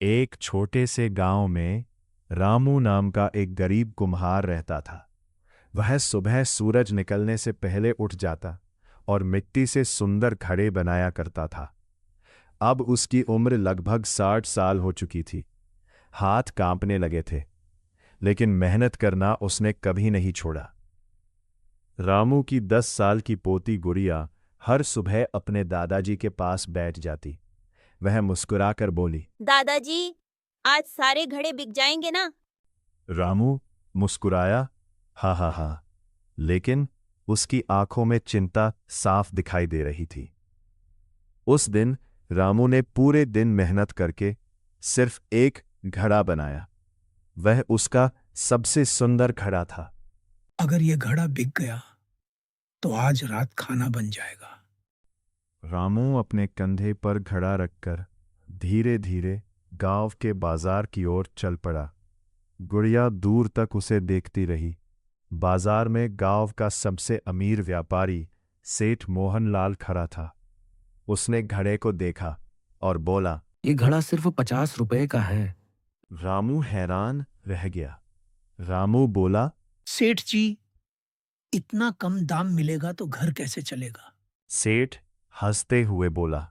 एक छोटे से गांव में रामू नाम का एक गरीब कुम्हार रहता था। वह सुबह सूरज निकलने से पहले उठ जाता और मिट्टी से सुंदर घड़े बनाया करता था। अब उसकी उम्र लगभग 60 साल हो चुकी थी। हाथ कांपने लगे थे, लेकिन मेहनत करना उसने कभी नहीं छोड़ा। रामू की 10 साल की पोती गुड़िया हर सुबह अपने दादाजी के पास बैठ जाती। वह मुस्कुराकर बोली, दादाजी, आज सारे घड़े बिक जाएंगे ना? रामू मुस्कुराया, हा हा हा, लेकिन उसकी आंखों में चिंता साफ दिखाई दे रही थी। उस दिन रामू ने पूरे दिन मेहनत करके सिर्फ एक घड़ा बनाया। वह उसका सबसे सुंदर घड़ा था। अगर ये घड़ा बिक गया तो आज रात खाना बन जाएगा। रामू अपने कंधे पर घड़ा रखकर धीरे धीरे गांव के बाजार की ओर चल पड़ा। गुड़िया दूर तक उसे देखती रही। बाजार में गांव का सबसे अमीर व्यापारी सेठ मोहनलाल खड़ा था। उसने घड़े को देखा और बोला, ये घड़ा सिर्फ 50 रुपए का है। रामू हैरान रह गया। रामू बोला, सेठ जी, इतना कम दाम मिलेगा तो घर कैसे चलेगा? सेठ हंसते हुए बोला।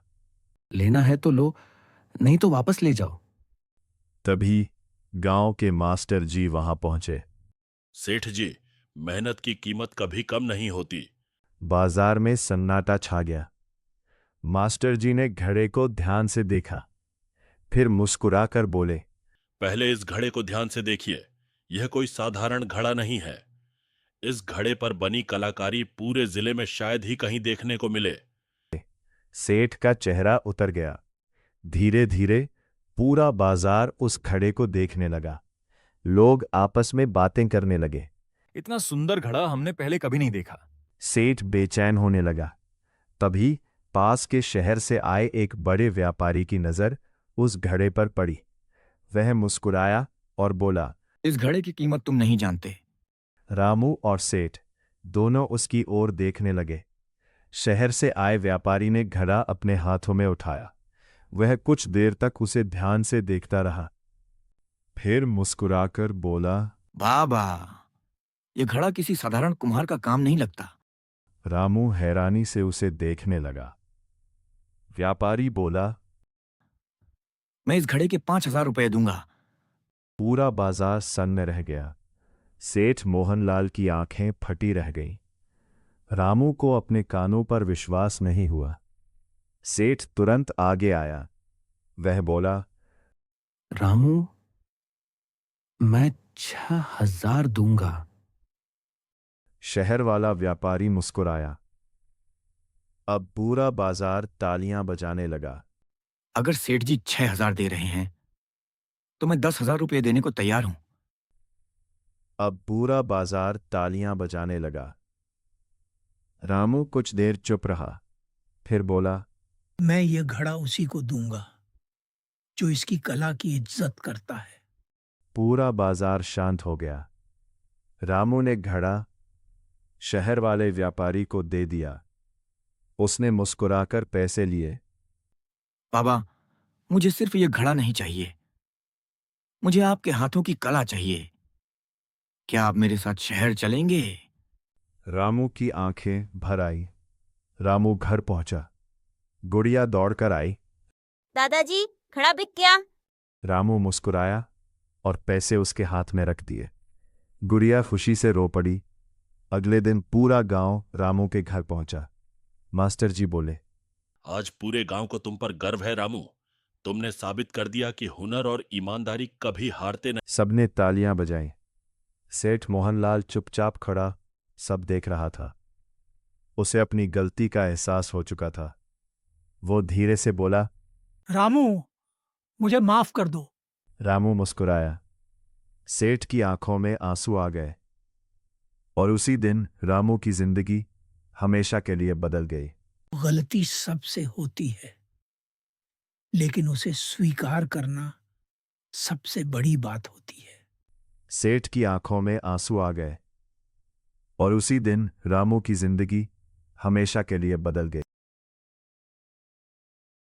लेना है तो लो, नहीं तो वापस ले जाओ। तभी गांव के मास्टर जी वहां पहुंचे। सेठ जी, मेहनत की कीमत कभी कम नहीं होती। बाजार में सन्नाटा छा गया। मास्टर जी ने घड़े को ध्यान से देखा, फिर मुस्कुराकर बोले, पहले इस घड़े को ध्यान से देखिए। यह कोई साधारण घड़ा नहीं है। इस घड़े पर बनी कलाकारी पूरे जिले में शायद ही कहीं देखने को मिले। सेठ का चेहरा उतर गया। धीरे धीरे पूरा बाजार उस घड़े को देखने लगा। लोग आपस में बातें करने लगे। इतना सुंदर घड़ा हमने पहले कभी नहीं देखा। सेठ बेचैन होने लगा। तभी पास के शहर से आए एक बड़े व्यापारी की नजर उस घड़े पर पड़ी। वह मुस्कुराया और बोला, इस घड़े की कीमत तुम नहीं जानते। रामू और सेठ दोनों उसकी ओर देखने लगे। शहर से आए व्यापारी ने घड़ा अपने हाथों में उठाया। वह कुछ देर तक उसे ध्यान से देखता रहा, फिर मुस्कुराकर बोला, बाबा, ये घड़ा किसी साधारण कुम्हार का काम नहीं लगता। रामू हैरानी से उसे देखने लगा। व्यापारी बोला, मैं इस घड़े के 5,000 रुपए दूंगा। पूरा बाजार सन्न रह गया। सेठ मोहनलाल की आंखें फटी रह गईं। रामू को अपने कानों पर विश्वास नहीं हुआ। सेठ तुरंत आगे आया। वह बोला, रामू, मैं 6,000 दूंगा। शहर वाला व्यापारी मुस्कुराया। अब पूरा बाजार तालियां बजाने लगा। अगर सेठ जी 6,000 दे रहे हैं तो मैं 10,000 रुपए देने को तैयार हूं। अब पूरा बाजार तालियां बजाने लगा। रामू कुछ देर चुप रहा, फिर बोला, मैं ये घड़ा उसी को दूंगा जो इसकी कला की इज्जत करता है। पूरा बाजार शांत हो गया। रामू ने घड़ा शहर वाले व्यापारी को दे दिया। उसने मुस्कुराकर पैसे लिए। बाबा, मुझे सिर्फ ये घड़ा नहीं चाहिए, मुझे आपके हाथों की कला चाहिए। क्या आप मेरे साथ शहर चलेंगे? रामू की आंखें भर आई। रामू घर पहुंचा। गुड़िया दौड़कर आई। दादाजी, घड़ा बिक गया। रामू मुस्कुराया और पैसे उसके हाथ में रख दिए। गुड़िया खुशी से रो पड़ी। अगले दिन पूरा गांव रामू के घर पहुंचा। मास्टर जी बोले, आज पूरे गांव को तुम पर गर्व है रामू। तुमने साबित कर दिया कि हुनर और ईमानदारी कभी हारते नहीं। सबने तालियां बजाईं। सेठ मोहनलाल चुपचाप खड़ा सब देख रहा था। उसे अपनी गलती का एहसास हो चुका था। वो धीरे से बोला, रामू, मुझे माफ कर दो। रामू मुस्कुराया। सेठ की आंखों में आंसू आ गए और उसी दिन रामू की जिंदगी हमेशा के लिए बदल गई। गलती सबसे होती है, लेकिन उसे स्वीकार करना सबसे बड़ी बात होती है। सेठ की आंखों में आंसू आ गए और उसी दिन रामू की जिंदगी हमेशा के लिए बदल गई।